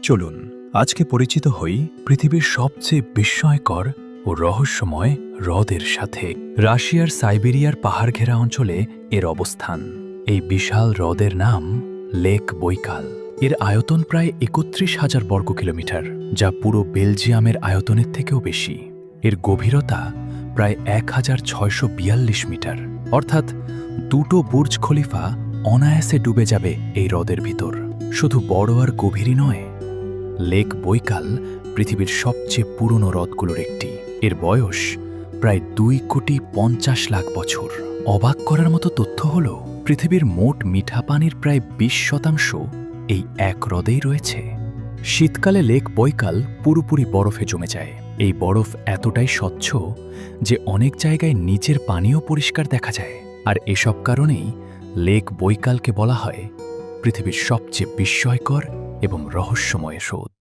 চলুন আজকে পরিচিত হই পৃথিবীর সবচেয়ে বিস্ময়কর ও রহস্যময় হ্রদের সাথে। রাশিয়ার সাইবেরিয়ার পাহাড় ঘেরা অঞ্চলে এর অবস্থান। এই বিশাল হ্রদের নাম লেক বৈকাল। এর আয়তন প্রায় ৩১,০০০ বর্গ কিলোমিটার, যা পুরো বেলজিয়ামের আয়তনের থেকেও বেশি। এর গভীরতা প্রায় ১,৬৪২ মিটার, অর্থাৎ দুটো বুর্জ খলিফা অনায়াসে ডুবে যাবে এই হ্রদের ভিতর। শুধু বড় আর গভীরই নয়, লেক বৈকাল পৃথিবীর সবচেয়ে পুরনো হ্রদগুলোর একটি। এর বয়স প্রায় ২,৫০,০০,০০০ বছর। অবাক করার মতো তথ্য হল, পৃথিবীর মোট মিঠা পানির প্রায় ২০% এই এক হ্রদেই রয়েছে। শীতকালে লেক বৈকাল পুরোপুরি বরফে জমে যায়। এই বরফ এতটাই স্বচ্ছ যে অনেক জায়গায় নিচের পানিও পরিষ্কার দেখা যায়। আর এসব কারণেই লেক বৈকালকে বলা হয় পৃথিবীর সবচেয়ে বিস্ময়কর এবং রহস্যময় হ্রদ।